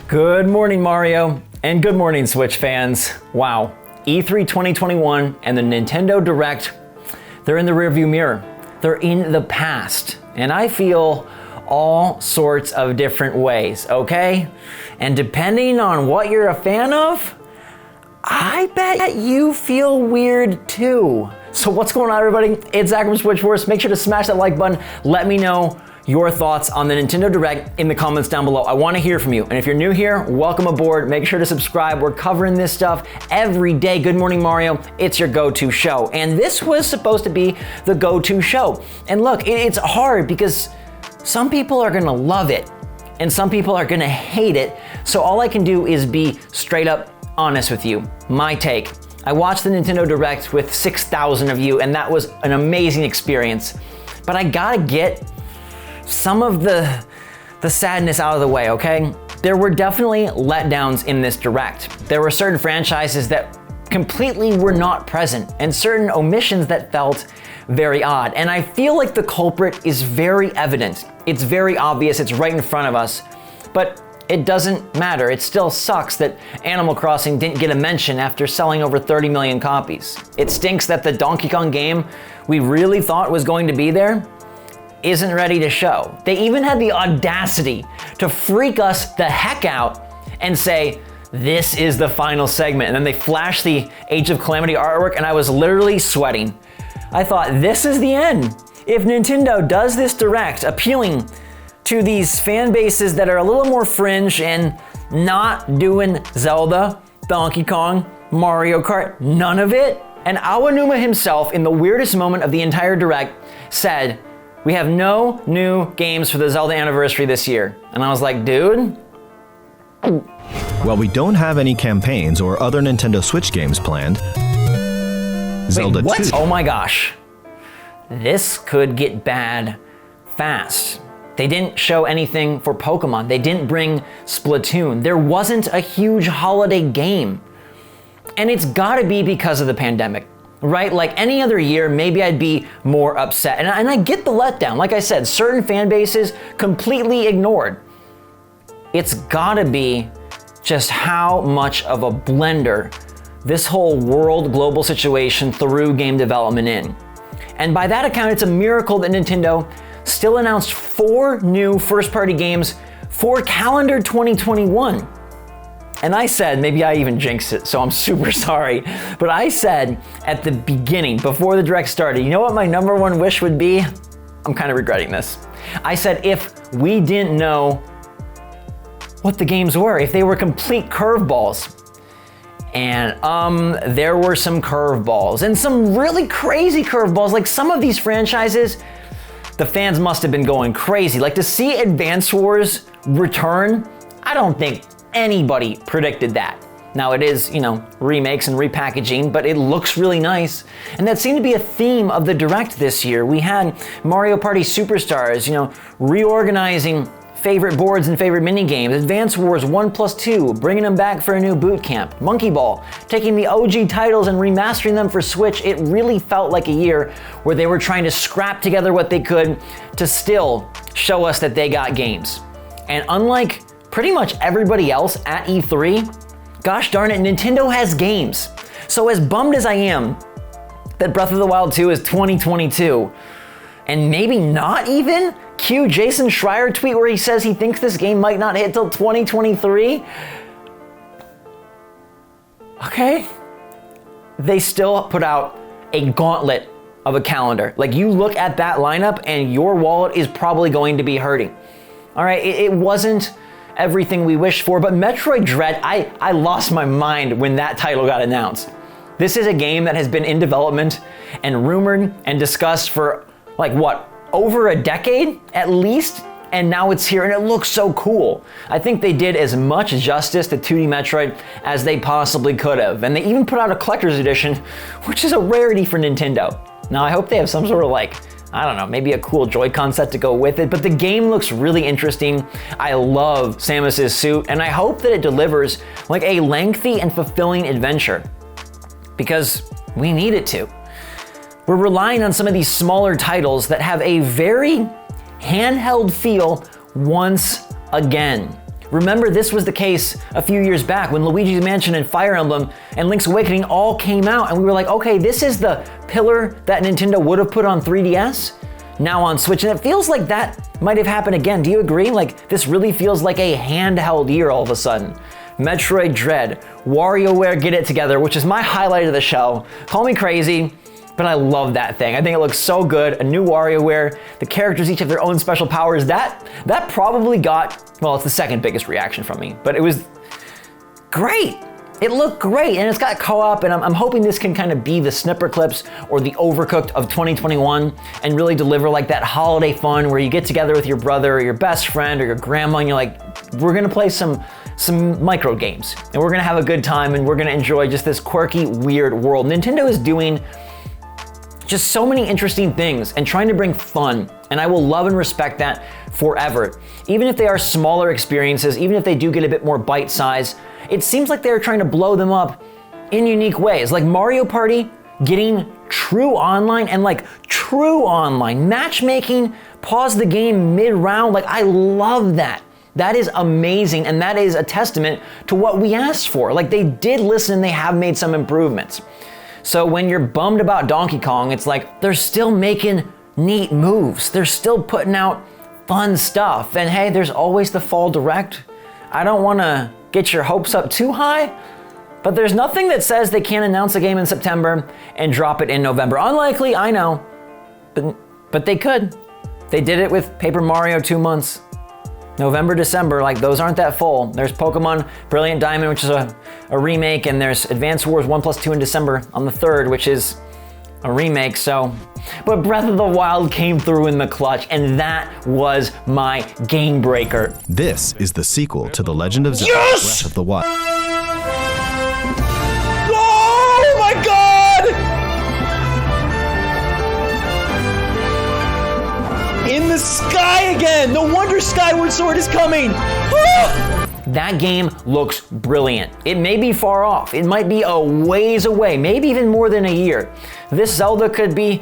Good morning, Mario, and good morning, Switch fans. Wow, E3 2021 and the Nintendo Direct, they're in the rearview mirror. They're in the past, and I feel all sorts of different ways, okay? And depending on what you're a fan of, I bet you feel weird too. So what's going on, everybody? It's Zach from SwitchForce. Make sure to smash that like button. Let me know your thoughts on the Nintendo Direct in the comments down below. I want to hear from you. And if you're new here, welcome aboard. Make sure to subscribe. We're covering this stuff every day. Good Morning Mario, it's your go-to show. And this was supposed to be the go-to show. And look, it's hard because some people are gonna love it and some people are gonna hate it. So all I can do is be straight up honest with you. My take. I watched the Nintendo Direct with 6,000 of you and that was an amazing experience. But I gotta get some of the sadness out of the way, okay? There were definitely letdowns in this Direct. There were certain franchises that completely were not present and certain omissions that felt very odd. And I feel like the culprit is very evident. It's very obvious, it's right in front of us, but it doesn't matter. It still sucks that Animal Crossing didn't get a mention after selling over 30 million copies. It stinks that the Donkey Kong game we really thought was going to be there isn't ready to show. They even had the audacity to freak us the heck out and say, this is the final segment. And then they flashed the Age of Calamity artwork and I was literally sweating. I thought, this is the end. If Nintendo does this Direct appealing to these fan bases that are a little more fringe and not doing Zelda, Donkey Kong, Mario Kart, none of it, and Aonuma himself, in the weirdest moment of the entire Direct, said, we have no new games for the Zelda anniversary this year. And I was like, dude. While we don't have any campaigns or other Nintendo Switch games planned, Zelda 2. Oh my gosh. This could get bad fast. They didn't show anything for Pokemon. They didn't bring Splatoon. There wasn't a huge holiday game. And it's gotta be because of the pandemic. Right? Like any other year, maybe I'd be more upset. And I get the letdown. Like I said, certain fan bases completely ignored. It's gotta be just how much of a blender this whole world global situation threw game development in. And by that account, it's a miracle that Nintendo still announced 4 new first-party games for calendar 2021. And I said, maybe I even jinxed it, so I'm super sorry, but I said at the beginning, before the Direct started, you know what my number one wish would be? I'm kind of regretting this. I said if we didn't know what the games were, if they were complete curveballs. And there were some curveballs, and some really crazy curveballs. Like some of these franchises, the fans must have been going crazy. Like to see Advance Wars return, I don't think anybody predicted that. Now it is, remakes and repackaging, but it looks really nice. And that seemed to be a theme of the Direct this year. We had Mario Party Superstars, reorganizing favorite boards and favorite mini games. Advance Wars 1+2, bringing them back for a new boot camp. Monkey Ball, taking the OG titles and remastering them for Switch. It really felt like a year where they were trying to scrap together what they could to still show us that they got games. And unlike pretty much everybody else at E3, gosh darn it, Nintendo has games. So as bummed as I am that Breath of the Wild 2 is 2022, and maybe not even, cue Jason Schreier tweet where he says he thinks this game might not hit till 2023. Okay. They still put out a gauntlet of a calendar. Like you look at that lineup and your wallet is probably going to be hurting. All right, it wasn't everything we wished for, but Metroid Dread, I lost my mind when that title got announced. This is a game that has been in development and rumored and discussed for over a decade at least, and now it's here and it looks so cool. I think they did as much justice to 2D Metroid as they possibly could have, and they even put out a collector's edition, which is a rarity for Nintendo. Now I hope they have some sort of I don't know, maybe a cool Joy-Con set to go with it, but the game looks really interesting. I love Samus's suit, and I hope that it delivers a lengthy and fulfilling adventure, because we need it to. We're relying on some of these smaller titles that have a very handheld feel once again. Remember, this was the case a few years back when Luigi's Mansion and Fire Emblem and Link's Awakening all came out, and we were like, okay, this is the pillar that Nintendo would have put on 3DS, now on Switch, and it feels like that might have happened again. Do you agree? Like, this really feels like a handheld year all of a sudden. Metroid Dread, Warioware Get It Together, which is my highlight of the show. Call me crazy, but I love that thing. I think it looks so good. A new WarioWare, the characters each have their own special powers. That probably got, well, it's the second biggest reaction from me, but it was great. It looked great, and it's got co-op, and I'm hoping this can kind of be the Snipper Clips or the Overcooked of 2021 and really deliver like that holiday fun where you get together with your brother or your best friend or your grandma and you're like, we're gonna play some micro games and we're gonna have a good time and we're gonna enjoy just this quirky, weird world. Nintendo is doing just so many interesting things and trying to bring fun, and I will love and respect that forever. Even if they are smaller experiences, even if they do get a bit more bite size, it seems like they're trying to blow them up in unique ways. Like Mario Party getting true online and like true online. Matchmaking, pause the game mid-round, like I love that. That is amazing, and that is a testament to what we asked for. Like they did listen and they have made some improvements. So when you're bummed about Donkey Kong, it's like they're still making neat moves. They're still putting out fun stuff. And hey, there's always the Fall Direct. I don't want to get your hopes up too high, but there's nothing that says they can't announce a game in September and drop it in November. Unlikely, I know, but they could. They did it with Paper Mario 2 months. November, December, like those aren't that full. There's Pokemon Brilliant Diamond, which is a remake, and there's Advance Wars 1+2 in December on the 3rd, which is a remake, so. But Breath of the Wild came through in the clutch, and that was my game breaker. This is the sequel to The Legend of Zelda Breath of the Wild. Oh my God! In the sky again! No wonder Skyward Sword is coming! That game looks brilliant. It may be far off. It might be a ways away, maybe even more than a year. This Zelda could be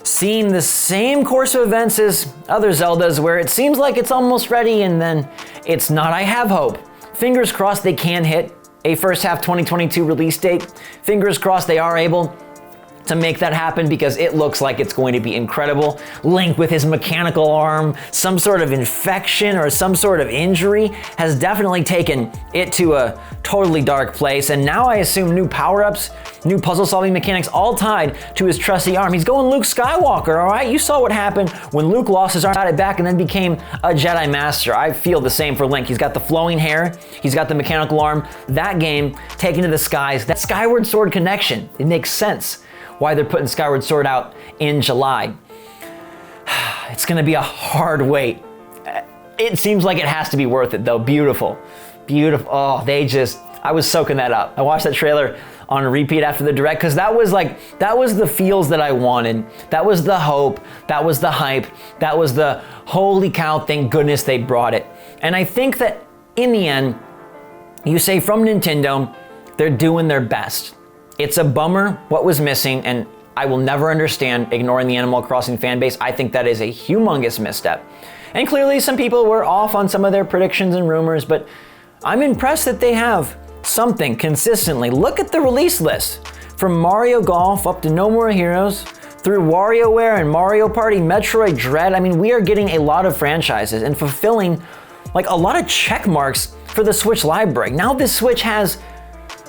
seeing the same course of events as other Zeldas where it seems like it's almost ready and then it's not. I have hope. Fingers crossed they can hit a first half 2022 release date. Fingers crossed they are able to make that happen because it looks like it's going to be incredible. Link with his mechanical arm, some sort of infection or some sort of injury has definitely taken it to a totally dark place, and now I assume new power-ups, new puzzle-solving mechanics, all tied to his trusty arm. He's going Luke Skywalker, all right? You saw what happened when Luke lost his arm, got it back, and then became a Jedi Master. I feel the same for Link. He's got the flowing hair, he's got the mechanical arm. That game, taken to the skies, that Skyward Sword connection, it makes sense why they're putting Skyward Sword out in July. It's gonna be a hard wait. It seems like it has to be worth it though. Beautiful, beautiful. Oh, I was soaking that up. I watched that trailer on repeat after the direct because that was the feels that I wanted. That was the hope, that was the hype, that was the holy cow, thank goodness they brought it. And I think that in the end, you say from Nintendo, they're doing their best. It's a bummer what was missing, and I will never understand ignoring the Animal Crossing fan base. I think that is a humongous misstep. And clearly some people were off on some of their predictions and rumors, but I'm impressed that they have something consistently. Look at the release list. From Mario Golf up to No More Heroes, through WarioWare and Mario Party, Metroid Dread. I mean, we are getting a lot of franchises and fulfilling like a lot of check marks for the Switch library. Now this Switch has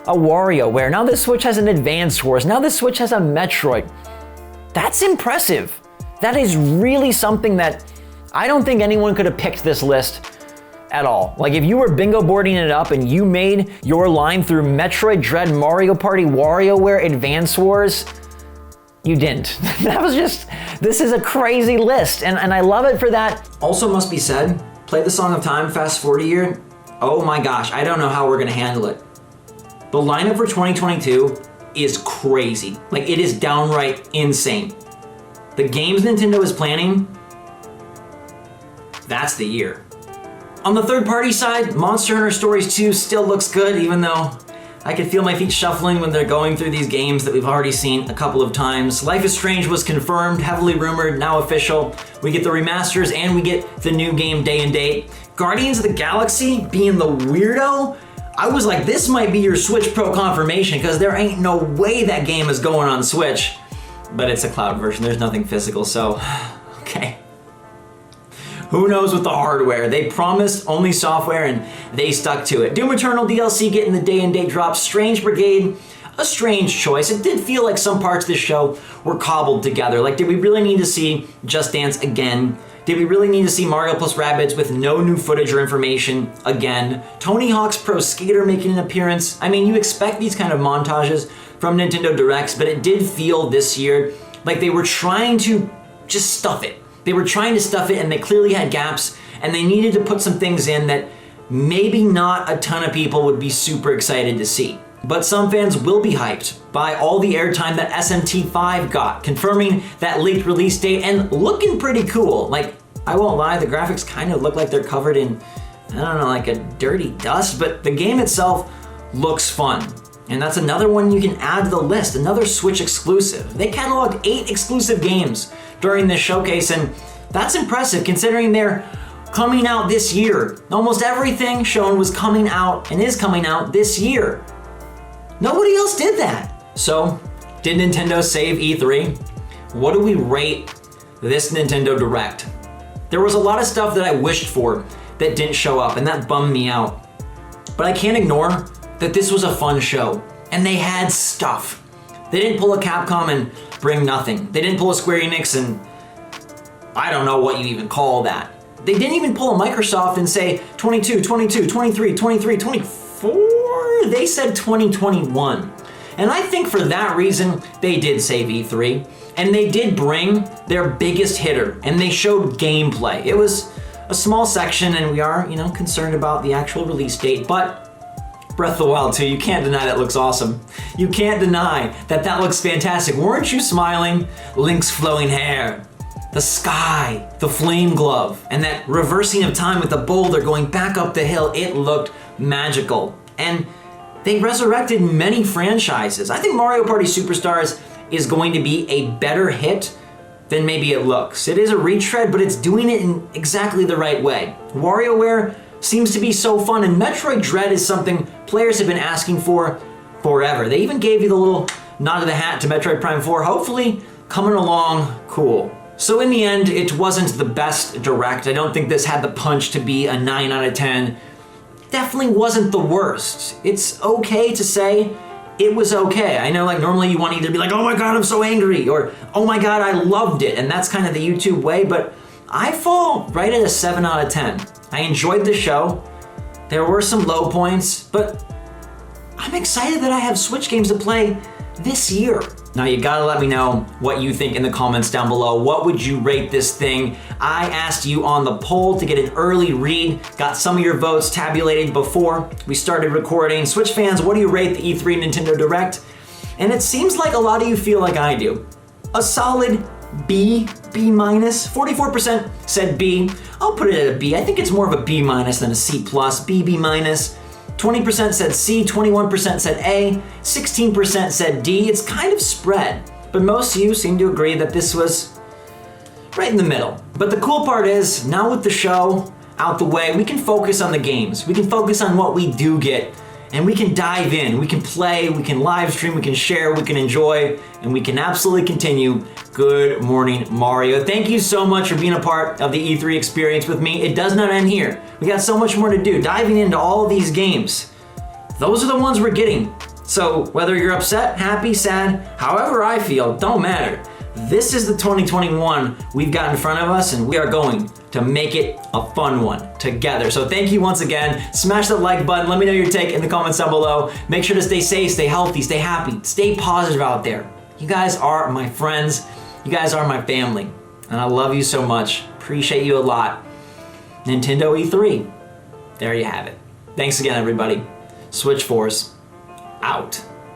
a WarioWare. Now this Switch has an Advance Wars. Now this Switch has a Metroid. That's impressive. That is really something that I don't think anyone could have picked this list at all. Like if you were bingo boarding it up and you made your line through Metroid Dread, Mario Party, WarioWare, Advance Wars, you didn't. This is a crazy list, and I love it for that. Also must be said, play the Song of Time, fast forward a year. Oh my gosh, I don't know how we're gonna handle it. The lineup for 2022 is crazy. Like it is downright insane. The games Nintendo is planning, that's the year. On the third party side, Monster Hunter Stories 2 still looks good, even though I can feel my feet shuffling when they're going through these games that we've already seen a couple of times. Life is Strange was confirmed, heavily rumored, now official. We get the remasters and we get the new game day and date. Guardians of the Galaxy being the weirdo, I was like, this might be your Switch Pro confirmation because there ain't no way that game is going on Switch. But it's a cloud version, there's nothing physical, so okay. Who knows with the hardware? They promised only software and they stuck to it. Doom Eternal DLC getting the day and date drop. Strange Brigade, a strange choice. It did feel like some parts of the show were cobbled together. Like, did we really need to see Just Dance again? Did we really need to see Mario plus Rabbids with no new footage or information again? Tony Hawk's Pro Skater making an appearance. I mean, you expect these kind of montages from Nintendo Directs, but it did feel this year like they were trying to just stuff it. They were trying to stuff it and they clearly had gaps and they needed to put some things in that maybe not a ton of people would be super excited to see. But some fans will be hyped by all the airtime that SMT5 got, confirming that leaked release date and looking pretty cool. Like, I won't lie, the graphics kind of look like they're covered in, I don't know, like a dirty dust, but the game itself looks fun. And that's another one you can add to the list, another Switch exclusive. They cataloged 8 exclusive games during this showcase, and that's impressive considering they're coming out this year. Almost everything shown was coming out and is coming out this year. Nobody else did that. So, did Nintendo save E3? What do we rate this Nintendo Direct? There was a lot of stuff that I wished for that didn't show up, and that bummed me out. But I can't ignore that this was a fun show, and they had stuff. They didn't pull a Capcom and bring nothing. They didn't pull a Square Enix and I don't know what you even call that. They didn't even pull a Microsoft and say 22, 22, 23, 23, 24. They said 2021. And I think for that reason, they did save E3. And they did bring their biggest hitter, and they showed gameplay. It was a small section, and we are, concerned about the actual release date, but Breath of the Wild 2, you can't deny that looks awesome. You can't deny that that looks fantastic. Weren't you smiling? Link's flowing hair, the sky, the flame glove, and that reversing of time with the boulder going back up the hill, it looked magical. And they resurrected many franchises. I think Mario Party Superstars is going to be a better hit than maybe it looks. It is a retread, but it's doing it in exactly the right way. Warioware seems to be so fun, and Metroid Dread is something players have been asking for forever. They even gave you the little nod of the hat to Metroid Prime 4, hopefully coming along cool. So in the end, it wasn't the best Direct. I don't think this had the punch to be a 9 out of 10. Definitely wasn't the worst. It's okay to say it was okay. I know normally you want to either be like, oh my God, I'm so angry, or oh my God, I loved it. And that's kind of the YouTube way, but I fall right at a 7 out of 10. I enjoyed the show. There were some low points, but I'm excited that I have Switch games to play this year. Now you gotta let me know what you think in the comments down below. What would you rate this thing? I asked you on the poll to get an early read, got some of your votes tabulated before we started recording. Switch fans, what do you rate the E3 Nintendo Direct? And it seems like a lot of you feel like I do. A solid B minus. 44% said B. I'll put it at a B. I think it's more of a B minus than a C plus. B minus. 20% said C, 21% said A, 16% said D. It's kind of spread, but most of you seem to agree that this was right in the middle. But the cool part is, now with the show out the way, we can focus on the games. We can focus on what we do get, and we can dive in. We can play, we can live stream, we can share, we can enjoy, and we can absolutely continue. Good morning, Mario. Thank you so much for being a part of the E3 experience with me. It does not end here. We got so much more to do, diving into all of these games. Those are the ones we're getting. So whether you're upset, happy, sad, however I feel, don't matter. This is the 2021 we've got in front of us, and we are going to make it a fun one together. So thank you once again. Smash that like button. Let me know your take in the comments down below. Make sure to stay safe, stay healthy, stay happy, stay positive out there. You guys are my friends. You guys are my family, and I love you so much. Appreciate you a lot. Nintendo E3. There you have it. Thanks again, everybody. SwitchForce out.